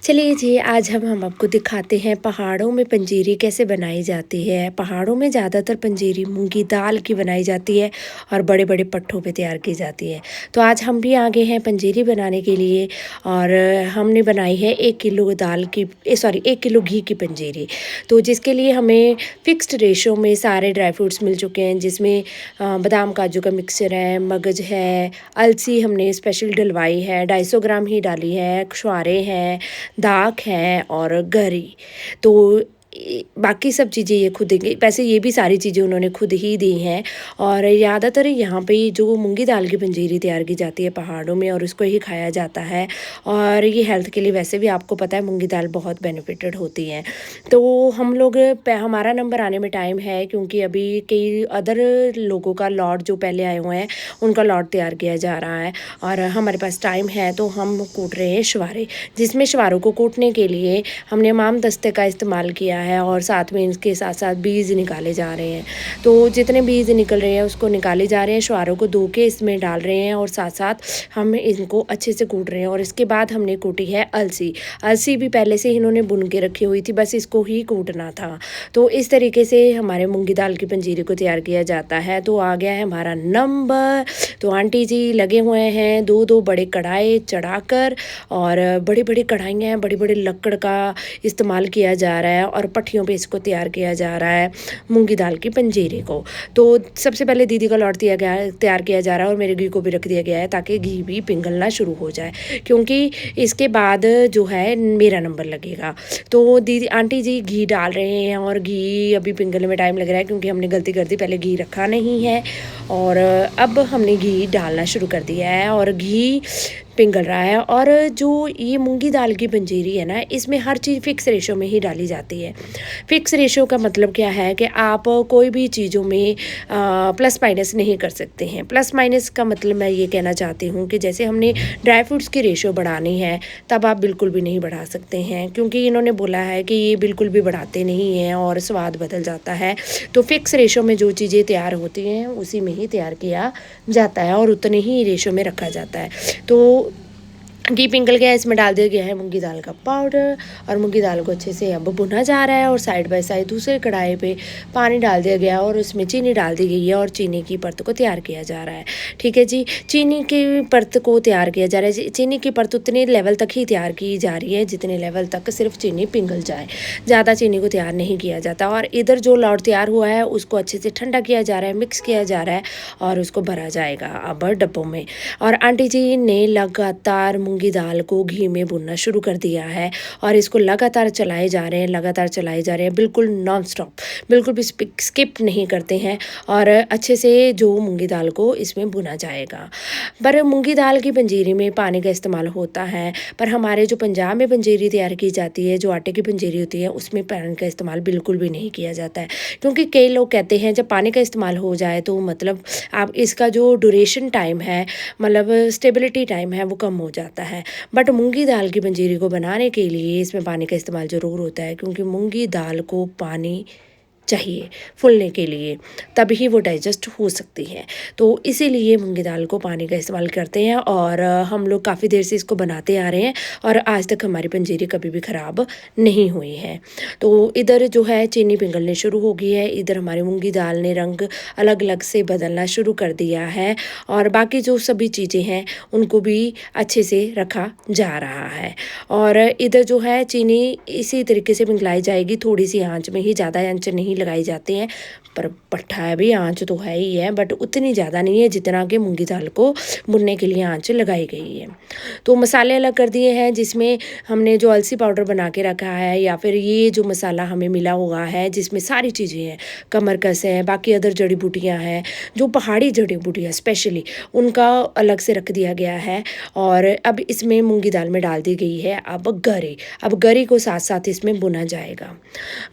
चलिए जी, आज हम आपको दिखाते हैं पहाड़ों में पंजीरी कैसे बनाई जाती है। पहाड़ों में ज़्यादातर पंजीरी मूंगी दाल की बनाई जाती है और बड़े-बड़े पट्ठों पे तैयार की जाती है। तो आज हम भी आ गए हैं पंजीरी बनाने के लिए और हमने बनाई है 1 किलो दाल की 1 किलो घी की पंजीरी। तो जिसके लिए हमें फ़िक्स्ड रेशो में सारे ड्राई फ्रूट्स मिल चुके हैं, जिसमें बादाम काजू का मिक्सचर है, मगज है, अलसी हमने स्पेशल डलवाई है, 250 ग्राम ही डाली है, छुहारे हैं, दाख है और गरी। तो बाकी सब चीज़ें ये खुद देंगे, वैसे ये भी सारी चीज़ें उन्होंने खुद ही दी हैं। और ज़्यादातर यहाँ पे जो मूंगी दाल की पंजीरी तैयार की जाती है पहाड़ों में और उसको ही खाया जाता है। और ये हेल्थ के लिए वैसे भी आपको पता है मूंगी दाल बहुत बेनिफिटेड होती है। तो हम लोग हमारा नंबर आने में टाइम है, क्योंकि अभी कई अदर लोगों का लॉट जो पहले आए हुए हैं उनका लॉट तैयार किया जा रहा है और हमारे पास टाइम है, तो हम कूट रहे हैं शुहारे। जिसमें शुहारों को कूटने के लिए हमने हमाम दस्ते का इस्तेमाल किया है और साथ में इसके साथ साथ बीज निकाले जा रहे हैं। तो जितने बीज निकल रहे हैं उसको निकाले जा रहे हैं, शुहारों को धो के इसमें डाल रहे हैं और साथ साथ हम इनको अच्छे से कूट रहे हैं। और इसके बाद हमने कूटी है अलसी। अलसी भी पहले से इन्होंने बुन के रखी हुई थी, बस इसको ही कूटना था। तो इस तरीके से हमारे मूंगी दाल की पंजीरी को तैयार किया जाता है। तो आ गया है हमारा नंबर। तो आंटी जी लगे हुए हैं दो बड़े कढ़ाई चढ़ाकर, और बड़ी बड़ी कढ़ाइयाँ हैं, बड़ी बड़ी लकड़ का इस्तेमाल किया जा रहा है और पट्टियों पे इसको तैयार किया जा रहा है मूंगी दाल की पंजीरी को। तो सबसे पहले दीदी का लौट तैयार किया जा रहा है और मेरे घी को भी रख दिया गया है ताकि घी भी पिघलना शुरू हो जाए, क्योंकि इसके बाद जो है मेरा नंबर लगेगा। तो दीदी आंटी जी घी डाल रहे हैं और घी अभी पिघलने में टाइम लग रहा है, क्योंकि हमने गलती कर दी, पहले घी रखा नहीं है। और अब हमने घी डालना शुरू कर दिया है और घी पिघल रहा है। और जो ये मूंगी दाल की पंजीरी है ना, इसमें हर चीज़ फ़िक्स रेशो में ही डाली जाती है। फ़िक्स रेशो का मतलब क्या है कि आप कोई भी चीज़ों में प्लस माइनस नहीं कर सकते हैं। प्लस माइनस का मतलब मैं ये कहना चाहती हूँ कि जैसे हमने ड्राई फ्रूट्स की रेशो बढ़ानी है, तब आप बिल्कुल भी नहीं बढ़ा सकते हैं, क्योंकि इन्होंने बोला है कि ये बिल्कुल भी बढ़ाते नहीं हैं और स्वाद बदल जाता है। तो फ़िक्स रेशो में जो चीज़ें तैयार होती हैं उसी में ही तैयार किया जाता है और उतने ही रेशो में रखा जाता है। तो घी पिघल गया, इसमें डाल दिया गया है मूंगी दाल का पाउडर और मूंगी दाल को अच्छे से अब भुना जा रहा है। और साइड बाय साइड दूसरे कढ़ाई पे पानी डाल दिया गया और उसमें चीनी डाल दी गई है और चीनी की परत को तैयार किया जा रहा है। ठीक है जी, चीनी की परत को तैयार किया जा रहा है। चीनी की परत उतने लेवल तक ही तैयार की जा रही है जितने लेवल तक सिर्फ चीनी पिघल जाए, ज़्यादा चीनी को तैयार नहीं किया जाता। और इधर जो लौट तैयार हुआ है उसको अच्छे से ठंडा किया जा रहा है, मिक्स किया जा रहा है और उसको भरा जाएगा अब डब्बों में। और आंटी जी ने लगातार मूंगी दाल को घी में भुनना शुरू कर दिया है और इसको लगातार चलाए जा रहे हैं, लगातार चलाए जा रहे हैं, बिल्कुल नॉन स्टॉप, बिल्कुल भी स्किप नहीं करते हैं। और अच्छे से जो मूंगी दाल को इसमें भुना जाएगा। पर मूंगी दाल की पंजीरी में पानी का इस्तेमाल होता है, पर हमारे जो पंजाब में पंजीरी तैयार की जाती है, जो आटे की पंजीरी होती है, उसमें पानी का इस्तेमाल बिल्कुल भी नहीं किया जाता है। क्योंकि कई लोग कहते हैं जब पानी का इस्तेमाल हो जाए तो मतलब आप इसका जो ड्यूरेशन टाइम है, मतलब स्टेबिलिटी टाइम है, वो कम हो जाता है। बट मूंगी दाल की पंजीरी को बनाने के लिए इसमें पानी का इस्तेमाल ज़रूर होता है, क्योंकि मूंगी दाल को पानी चाहिए फूलने के लिए, तभी वो डाइजेस्ट हो सकती है। तो इसीलिए मूंगी दाल को पानी का इस्तेमाल करते हैं और हम लोग काफ़ी देर से इसको बनाते आ रहे हैं और आज तक हमारी पंजीरी कभी भी ख़राब नहीं हुई है। तो इधर जो है चीनी पिघलने शुरू हो गई है, इधर हमारी मूंगी दाल ने रंग अलग अलग से बदलना शुरू कर दिया है और बाकी जो सभी चीज़ें हैं उनको भी अच्छे से रखा जा रहा है। और इधर जो है चीनी इसी तरीके से पिघलाई जाएगी, थोड़ी सी आंच में ही, ज़्यादा आंच नहीं लगाई जाती हैं। पर पट्ठा भी आंच तो है ही है, बट उतनी ज़्यादा नहीं है जितना कि मूंगी दाल को भुनने के लिए आंच लगाई गई है। तो मसाले अलग कर दिए हैं, जिसमें हमने जो अलसी पाउडर बना के रखा है, या फिर ये जो मसाला हमें मिला हुआ है जिसमें सारी चीज़ें हैं, कमरकस है, बाकी अदर जड़ी बूटियाँ हैं, जो पहाड़ी जड़ी बूटियाँ स्पेशली, उनका अलग से रख दिया गया है। और अब इसमें मूंगी दाल में डाल दी गई है अब गरी को साथ साथ इसमें भुना जाएगा।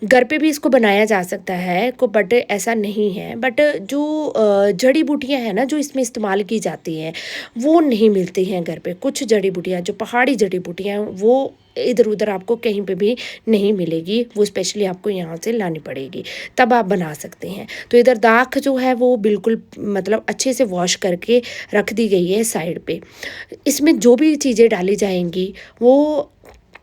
घर पे भी इसको बनाया जा सकता है को, बट ऐसा नहीं है। बट जो जड़ी बूटियां हैं ना जो इसमें इस्तेमाल की जाती हैं, वो नहीं मिलती हैं घर पे। कुछ जड़ी बूटियां जो पहाड़ी जड़ी बूटियां हैं वो इधर उधर आपको कहीं पे भी नहीं मिलेगी, वो स्पेशली आपको यहाँ से लानी पड़ेगी, तब आप बना सकते हैं। तो इधर दाख जो है वो बिल्कुल मतलब अच्छे से वॉश करके रख दी गई है साइड पे। इसमें जो भी चीज़ें डाली जाएंगी वो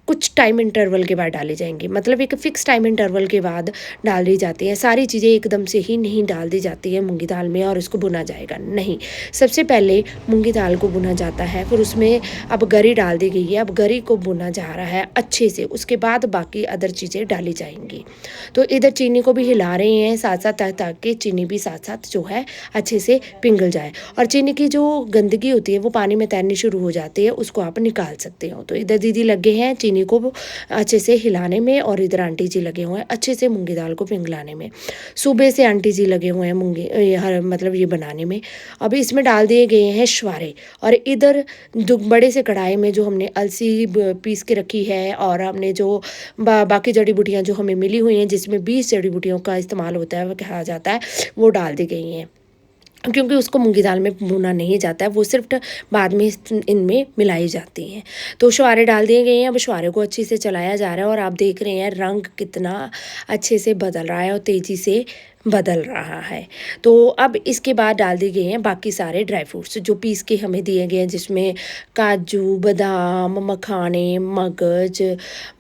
कुछ टाइम इंटरवल के बाद डाली जाएंगी, मतलब एक फ़िक्स टाइम इंटरवल के बाद डाल दी जाती हैं। सारी चीज़ें एकदम से ही नहीं डाल दी जाती है मूँगी दाल में और इसको भुना जाएगा, नहीं। सबसे पहले मूँगी दाल को भुना जाता है, फिर उसमें अब गरी डाल दी गई है, अब गरी को भुना जा रहा है अच्छे से, उसके बाद बाकी अदर चीज़ें डाली जाएंगी। तो इधर चीनी को भी हिला रहे हैं साथ साथ, ताकि चीनी भी साथ साथ जो है अच्छे से पिघल जाए, और चीनी की जो गंदगी होती है वो पानी में तैरनी शुरू हो जाती है, उसको आप निकाल सकते हो। तो इधर दीदी लगे हैं चीनी को अच्छे से हिलाने में, और इधर आंटी जी लगे हुए हैं अच्छे से मूंगी दाल को पिघलाने में। सुबह से आंटी जी लगे हुए हैं मतलब ये बनाने में। अब इसमें डाल दिए गए हैं छुहारे, और इधर बड़े से कढ़ाई में जो हमने अलसी पीस के रखी है, और हमने जो बाकी जड़ी बूटियाँ जो हमें मिली हुई हैं, जिसमें 20 जड़ी बूटियों का इस्तेमाल होता है, वो कहा जाता है, वो डाल दी गई हैं, क्योंकि उसको मूंगी दाल में भुना नहीं जाता है, वो सिर्फ बाद में इनमें मिलाई जाती हैं। तो छुहारे डाल दिए गए हैं, अब छुहारे को अच्छे से चलाया जा रहा है, और आप देख रहे हैं रंग कितना अच्छे से बदल रहा है और तेज़ी से बदल रहा है। तो अब इसके बाद डाल दिए गए हैं बाकी सारे ड्राई फ्रूट्स जो पीस के हमें दिए गए हैं, जिसमें काजू, बादाम, मखाने, मगज,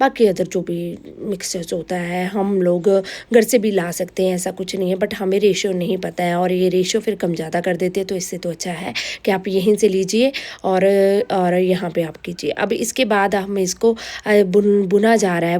बाकी अदर जो भी मिक्सचर्स होता है, हम लोग घर से भी ला सकते हैं, ऐसा कुछ नहीं है, बट हमें रेशियो नहीं पता है, और ये रेशियो फिर कम ज़्यादा कर देते हैं। तो इससे तो अच्छा है कि आप यहीं से लीजिए और यहाँ पे आप कीजिए। अब इसके बाद हम इसको भुना जा रहा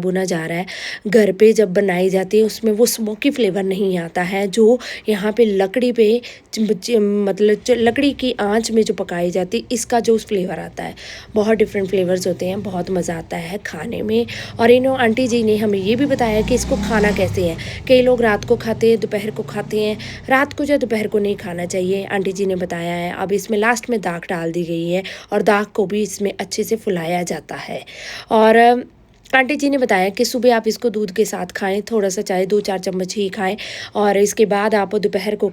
है। घर पे जब बनाई जाती है उसमें वो स्मोकी फ्लेवर नहीं आता है, जो यहाँ पे लकड़ी पे मतलब लकड़ी की आंच में जो पकाई जाती है, इसका जो फ्लेवर आता है, बहुत डिफरेंट फ्लेवर्स होते हैं, बहुत मज़ा आता है खाने में। और आंटी जी ने हमें ये भी बताया कि इसको खाना कैसे है। कई लोग रात को खाते हैं, दोपहर को खाते हैं, रात को या दोपहर को नहीं खाना चाहिए, आंटी जी ने बताया है। अब इसमें लास्ट में दाग डाल दी गई है, और दाग को भी इसमें अच्छे से फुलाया जाता है। और आंटी जी ने बताया कि सुबह आप इसको दूध के साथ खाएं, थोड़ा सा चाहे 2-4 चम्मच ही खाएं, और इसके बाद आप दोपहर को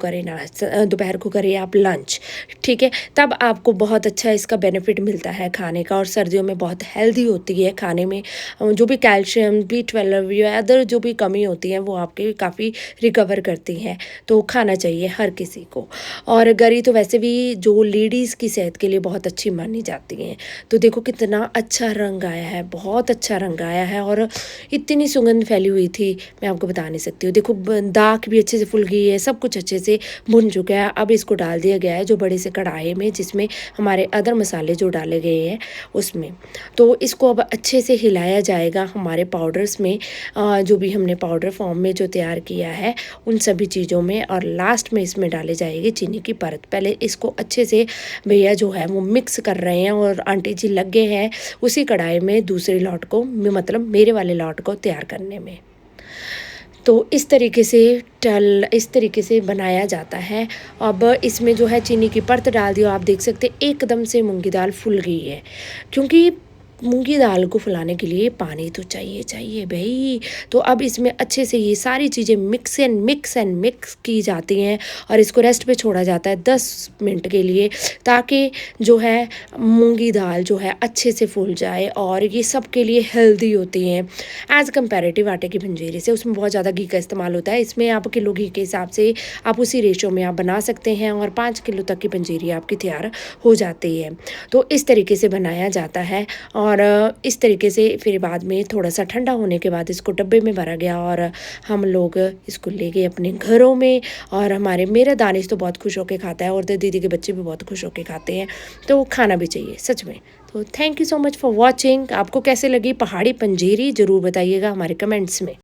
करें आप लंच, ठीक है। तब आपको बहुत अच्छा इसका बेनिफिट मिलता है खाने का, और सर्दियों में बहुत हेल्दी होती है खाने में। जो भी कैल्शियम, B12 या अदर जो भी कमी होती है वो आपके काफ़ी रिकवर करती हैं, तो खाना चाहिए हर किसी को। और गरी तो वैसे भी जो लेडीज़ की सेहत के लिए बहुत अच्छी मानी जाती हैं। तो देखो कितना अच्छा रंग आया है, बहुत अच्छा रंग आया है, और इतनी सुगंध फैली हुई थी, मैं आपको बता नहीं सकती हूँ। देखो दाग भी अच्छे से फुल गई है, सब कुछ अच्छे से भुन चुका है। अब इसको डाल दिया गया है जो बड़े से कढ़ाई में, जिसमें हमारे अदर मसाले जो डाले गए हैं उसमें। तो इसको अब अच्छे से हिलाया जाएगा हमारे पाउडर्स में, जो भी हमने पाउडर फॉर्म में जो तैयार किया है उन सभी चीज़ों में, और लास्ट में इसमें डाली जाएगी चीनी की परत। पहले इसको अच्छे से भैया जो है वो मिक्स कर रहे हैं, और आंटी जी लगे हैं उसी कढ़ाई में दूसरे लॉट को, मतलब मेरे वाले लॉट को तैयार करने में। तो इस तरीके से बनाया जाता है। अब इसमें जो है चीनी की परत डाल दी, और आप देख सकते हैं एकदम से मूंगी दाल फूल गई है, क्योंकि मूंगी दाल को फुलाने के लिए पानी तो चाहिए भाई। तो अब इसमें अच्छे से ये सारी चीज़ें मिक्स की जाती हैं, और इसको रेस्ट पे छोड़ा जाता है 10 मिनट के लिए, ताकि जो है मूंगी दाल जो है अच्छे से फूल जाए, और ये सब के लिए हेल्दी होती हैं एज़ कम्पेरेटिव आटे की पंजीरी से। उसमें बहुत ज़्यादा घी का इस्तेमाल होता है, इसमें आप किलो घी के हिसाब से आप उसी रेशो में आप बना सकते हैं, और 5 किलो तक की पंजीरी आपकी तैयार हो जाती है। तो इस तरीके से बनाया जाता है, और इस तरीके से फिर बाद में थोड़ा सा ठंडा होने के बाद इसको डब्बे में भरा गया, और हम लोग इसको ले गए अपने घरों में। और मेरा दानिश तो बहुत खुश होकर खाता है, और दीदी के बच्चे भी बहुत खुश होकर खाते हैं, तो खाना भी चाहिए सच में। तो thank you so much for watching. आपको कैसे लगी पहाड़ी पंजीरी ज़रूर बताइएगा हमारे कमेंट्स में।